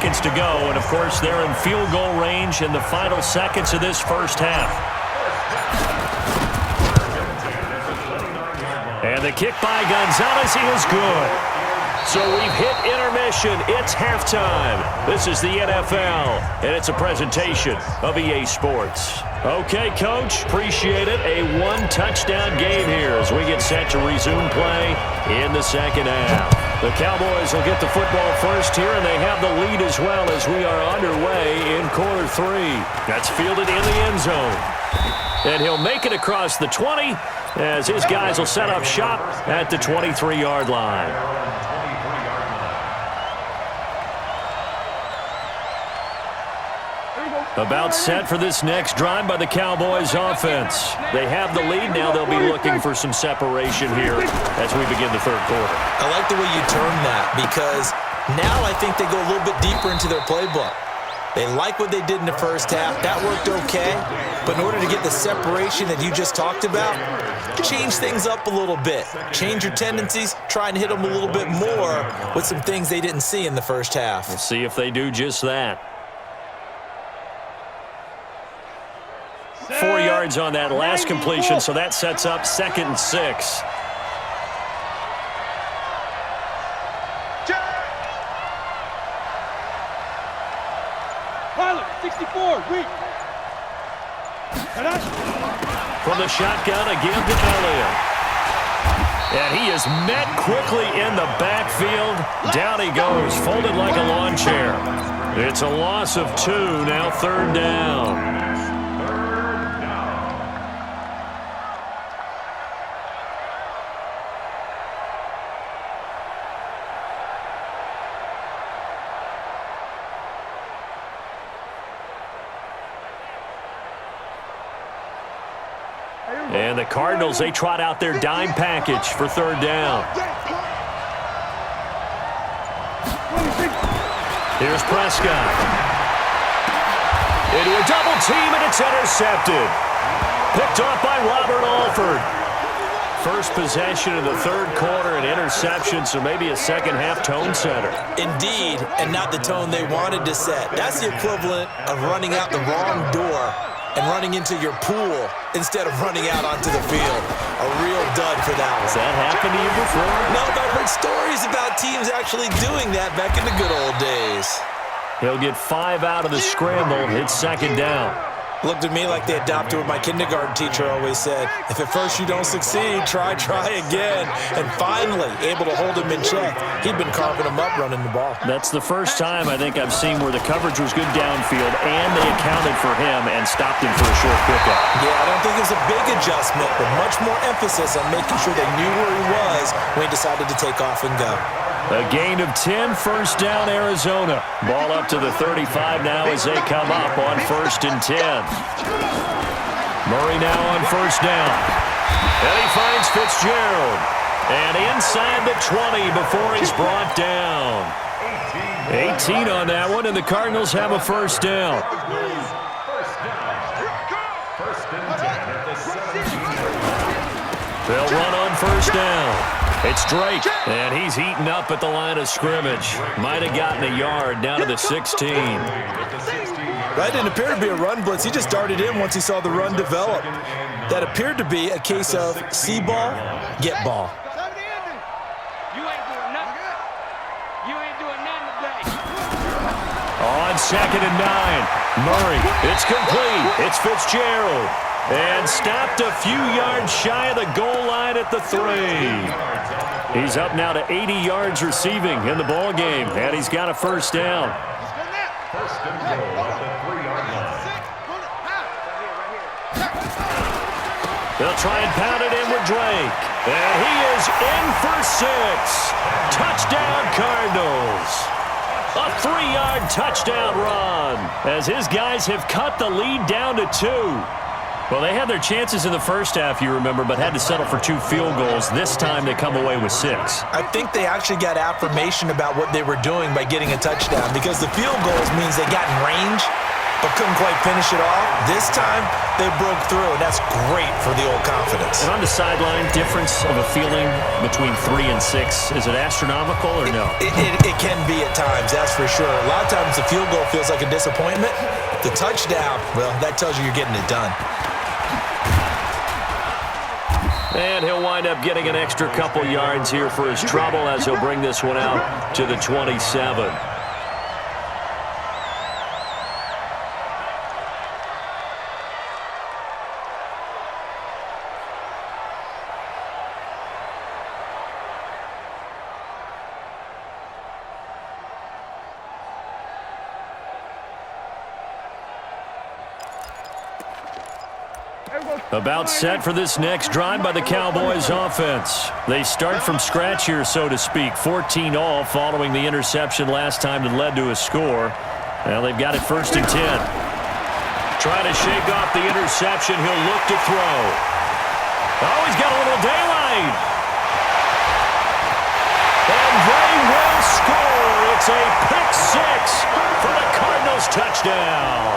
seconds to go, and of course they're in field goal range in the final seconds of this first half. And the kick by Gonzalez is good. So we've hit intermission. It's halftime. This is the NFL, and it's a presentation of EA Sports. Okay, Coach, appreciate it. A one-touchdown game here as we get set to resume play in the second half. The Cowboys will get the football first here, and they have the lead as well as we are underway in quarter three. That's fielded in the end zone. And he'll make it across the 20 as his guys will set up shop at the 23-yard line. About set for this next drive by the Cowboys offense. They have the lead. Now they'll be looking for some separation here as we begin the third quarter. I like the way you term that because now I think they go a little bit deeper into their playbook. They like what they did in the first half. That worked okay. But in order to get the separation that you just talked about, change things up a little bit. Change your tendencies. Try and hit them a little bit more with some things they didn't see in the first half. We'll see if they do just that. 4 yards on that last completion, so that sets up 2nd and 6. From the shotgun again to Elliott. And he is met quickly in the backfield. Down he goes, folded like a lawn chair. It's a loss of 2, now 3rd down. And the Cardinals, they trot out their dime package for 3rd down. Here's Prescott. Into a double team, and it's intercepted. Picked off by Robert Alford. First possession of the third quarter, an interception, so maybe a second-half tone setter. Indeed, and not the tone they wanted to set. That's the equivalent of running out the wrong door and running into your pool instead of running out onto the field. A real dud for that one. Has that happened to you before? No, but I've heard stories about teams actually doing that back in the good old days. He'll get 5 out of the scramble. It's 2nd down. Looked at me like they adopted what my kindergarten teacher always said. If at first you don't succeed, try again. And finally, able to hold him in check. He'd been carving him up running the ball. That's the first time I think I've seen where the coverage was good downfield and they accounted for him and stopped him for a short pickup. Yeah, I don't think it was a big adjustment, but much more emphasis on making sure they knew where he was when he decided to take off and go. A gain of 10, 1st down, Arizona. Ball up to the 35 now as they come up on 1st and 10. Murray now on 1st down. And he finds Fitzgerald. And inside the 20 before he's brought down. 18 on that one, and the Cardinals have a 1st down. They'll run on 1st down. It's Drake, and he's eaten up at the line of scrimmage. Might have gotten a yard down to the 16. That didn't appear to be a run blitz. He just darted in once he saw the run develop. That appeared to be a case of see ball, get ball. On 2nd and 9, Murray, it's complete. It's Fitzgerald. And stopped a few yards shy of the goal line at the 3. He's up now to 80 yards receiving in the ball game, and he's got a 1st down. They'll try and pound it in with Drake. And he is in for 6. Touchdown, Cardinals. A 3-yard touchdown run as his guys have cut the lead down to 2. Well, they had their chances in the first half, you remember, but had to settle for 2 field goals. This time they come away with 6. I think they actually got affirmation about what they were doing by getting a touchdown because the field goals means they got in range. but couldn't quite finish it off. This time, they broke through, and that's great for the old confidence. And on the sideline, difference of a feeling between 3 and 6, is it astronomical or no? It can be at times, that's for sure. A lot of times the field goal feels like a disappointment. The touchdown, well, that tells you you're getting it done. And he'll wind up getting an extra couple yards here for his trouble as he'll bring this one out to the 27. About set for this next drive by the Cowboys offense. They start from scratch here, so to speak. 14-all following the interception last time that led to a score. Well, they've got it 1st and 10. Trying to shake off the interception. He'll look to throw. Oh, he's got a little daylight. And they will score. It's a pick 6 for the Cardinals touchdown.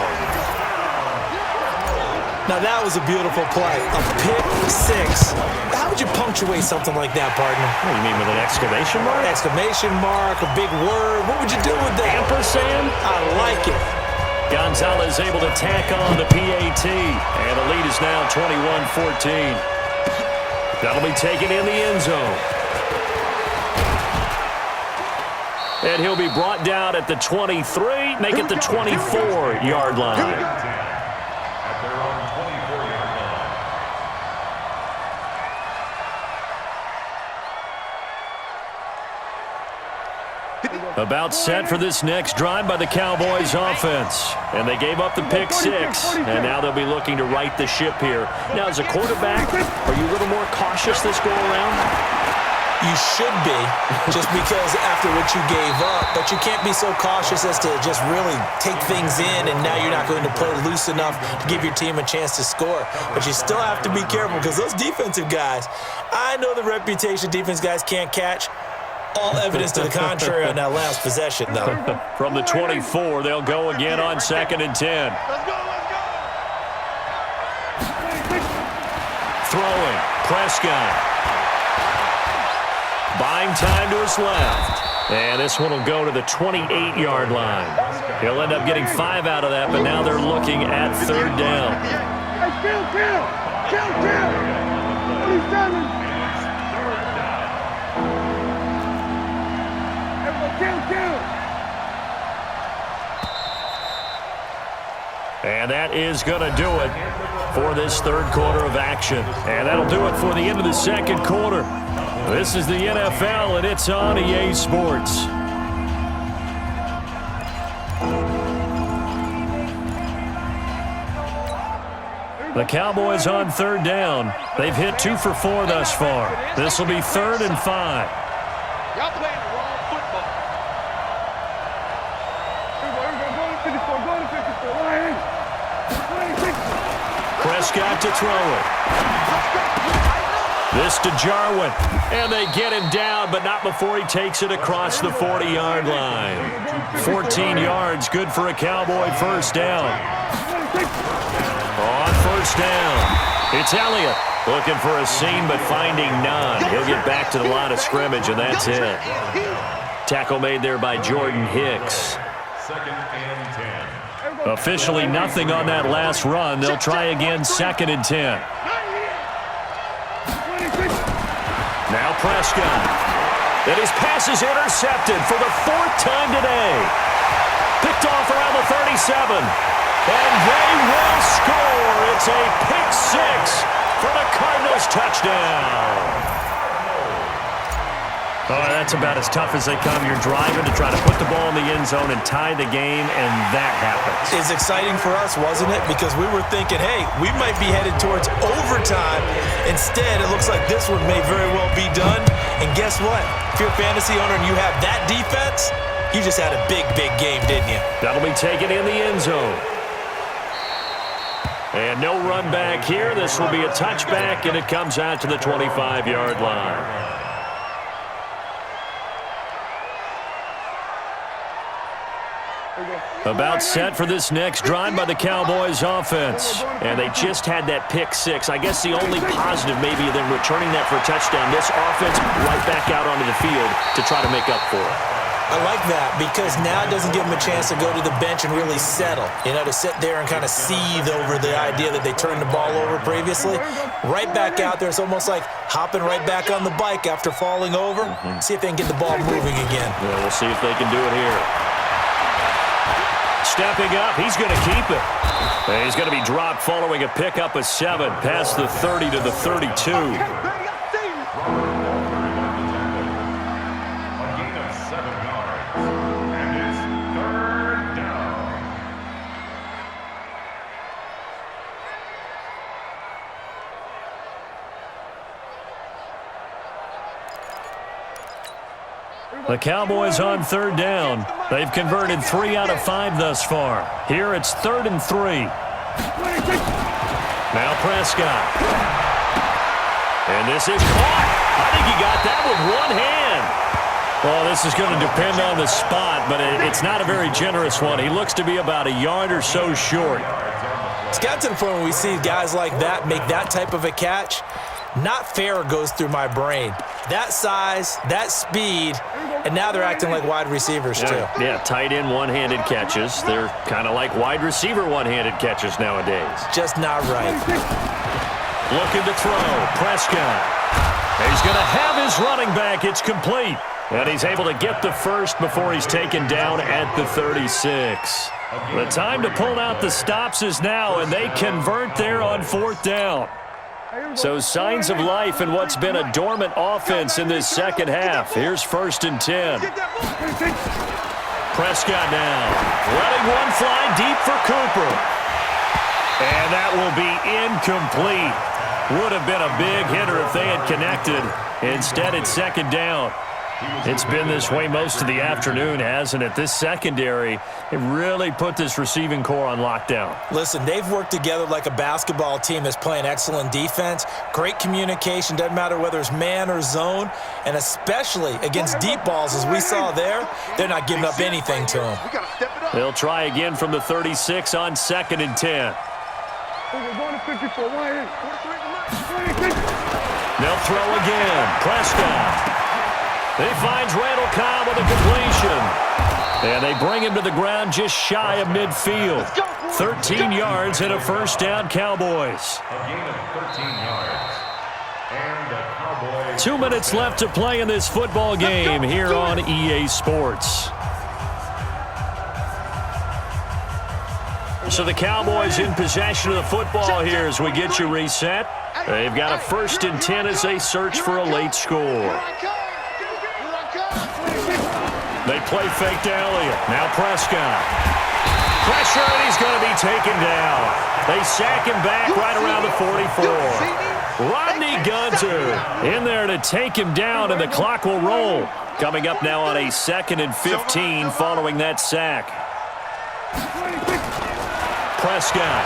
Now, that was a beautiful play. A pick 6. How would you punctuate something like that, partner? What do you mean, with an exclamation mark? Exclamation mark, a big word. What would you do with that? Ampersand? I like it. Gonzalez able to tack on the PAT. And the lead is now 21-14. That'll be taken in the end zone. And he'll be brought down at the 23, make it the 24-yard line. About set for this next drive by the Cowboys offense. And they gave up the pick 6. And now they'll be looking to right the ship here. Now, as a quarterback, are you a little more cautious this go-around? You should be, just because after what you gave up. But you can't be so cautious as to just really take things in, and now you're not going to play loose enough to give your team a chance to score. But you still have to be careful, because those defensive guys, I know the reputation defense guys can't catch. All evidence to the contrary on that last possession, though. From the 24, they'll go again on 2nd and 10. Throwing, Prescott. Buying time to his left. And this one will go to the 28-yard line. He'll end up getting 5 out of that, but now they're looking at 3rd down. And that is going to do it for this 3rd quarter of action. And that'll do it for the end of the 2nd quarter. This is the NFL, and it's on EA Sports. The Cowboys on 3rd down. They've hit 2 for 4 thus far. This will be 3rd and 5. Y'all playing the wrong football. Prescott to throw it. This to Jarwin. And they get him down, but not before he takes it across the 40-yard line. 14 yards, good for a Cowboy 1st down. On 1st down, it's Elliott. Looking for a seam, but finding none. He'll get back to the line of scrimmage, and that's it. Tackle made there by Jordan Hicks. 2nd and 10. Officially nothing on that last run. They'll try again, 2nd and 10. Now Prescott. And his pass is intercepted for the 4th time today. Picked off around the 37. And they will score. It's a pick 6 for the Cardinals touchdown. Oh, that's about as tough as they come. You're driving to try to put the ball in the end zone and tie the game, and that happens. It's exciting for us, wasn't it? Because we were thinking, hey, we might be headed towards overtime. Instead, it looks like this one may very well be done. And guess what? If you're a fantasy owner and you have that defense, you just had a big, big game, didn't you? That'll be taken in the end zone. And no run back here. This will be a touchback, and it comes out to the 25-yard line. About set for this next drive by the Cowboys offense. And they just had that pick six. I guess the only positive maybe of them returning that for a touchdown. This offense right back out onto the field to try to make up for it. I like that because now it doesn't give them a chance to go to the bench and really settle. To sit there and kind of seethe over the idea that they turned the ball over previously. Right back out there. It's almost like hopping right back on the bike after falling over. See if they can get the ball moving again. Yeah, we'll see if they can do it here. Stepping up, he's going to keep it. And he's going to be dropped following a pickup of 7 past the 30 to the 32. The Cowboys on 3rd down. They've converted 3 out of 5 thus far. Here it's 3rd and 3. Now Prescott. And this is caught. I think he got that with one hand. Well, this is going to depend on the spot, but it's not a very generous one. He looks to be about a yard or so short. It's got to the point when we see guys like that make that type of a catch. Not fair goes through my brain. That size, that speed, and now they're acting like wide receivers too. Yeah, tight end one-handed catches. They're kind of like wide receiver one-handed catches nowadays. Just not right. Looking to throw. Prescott. He's going to have his running back. It's complete. And he's able to get the first before he's taken down at the 36. The time to pull out the stops is now, and they convert there on 4th down. So signs of life in what's been a dormant offense in this second half. Here's 1st and 10. Prescott now. Letting one fly deep for Cooper. And that will be incomplete. Would have been a big hitter if they had connected. Instead, it's 2nd down. It's been this way most of the afternoon, hasn't it? This secondary, it really put this receiving core on lockdown. Listen, they've worked together like a basketball team that's playing excellent defense. Great communication, doesn't matter whether it's man or zone, and especially against deep balls as we saw there, they're not giving up anything to them. They'll try again from the 36 on 2nd and 10. They'll throw again. Prescott. He finds Randall Cobb with a completion. And they bring him to the ground just shy of midfield. 13 yards and a 1st down, Cowboys. A gain of 13 yards. And the Cowboys... 2 minutes left to play in this football game here on EA Sports. So the Cowboys in possession of the football here as we get you reset. They've got a 1st and 10 as they search for a late score. They play fake to Elliott. Now Prescott. Pressure, and he's going to be taken down. They sack him back right around the 44. Rodney Gunter in there to take him down, and the clock will roll. Coming up now on a 2nd and 15 following that sack. Prescott.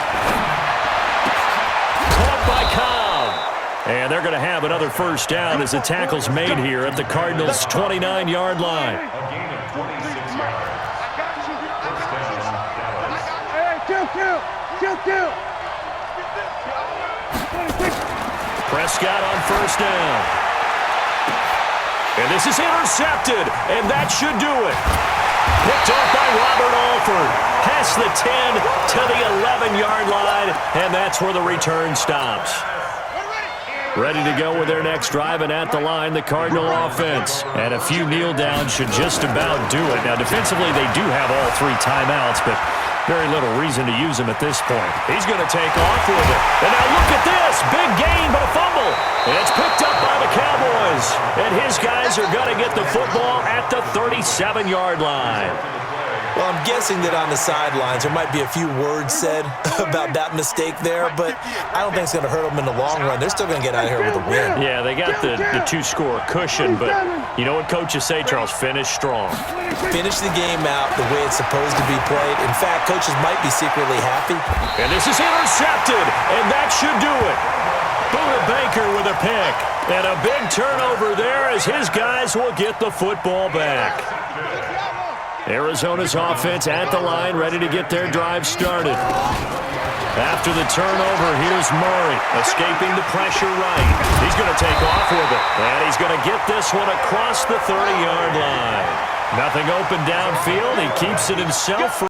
Caught by Cobb. And they're going to have another 1st down as the tackle's made here at the Cardinals' 29-yard line. Prescott on 1st down. And this is intercepted, and that should do it. Picked off by Robert Alford. Past the 10 to the 11-yard line, and that's where the return stops. Ready to go with their next drive, and at the line, the Cardinal offense. And a few kneel downs should just about do it. Now, defensively, they do have all 3 timeouts, but very little reason to use them at this point. He's going to take off with it. And now look at this. Big gain, but a fumble. And it's picked up by the Cowboys. And his guys are going to get the football at the 37-yard line. Well, I'm guessing that on the sidelines there might be a few words said about that mistake there, but I don't think it's going to hurt them in the long run. They're still going to get out of here with a win. Yeah, they got the 2-score cushion, but you know what coaches say, Charles? Finish strong. Finish the game out the way it's supposed to be played. In fact, coaches might be secretly happy. And this is intercepted, and that should do it. Buda Baker with a pick. And a big turnover there as his guys will get the football back. Arizona's offense at the line, ready to get their drive started. After the turnover, here's Murray, escaping the pressure right. He's going to take off with it, and he's going to get this one across the 30-yard line. Nothing open downfield. He keeps it himself.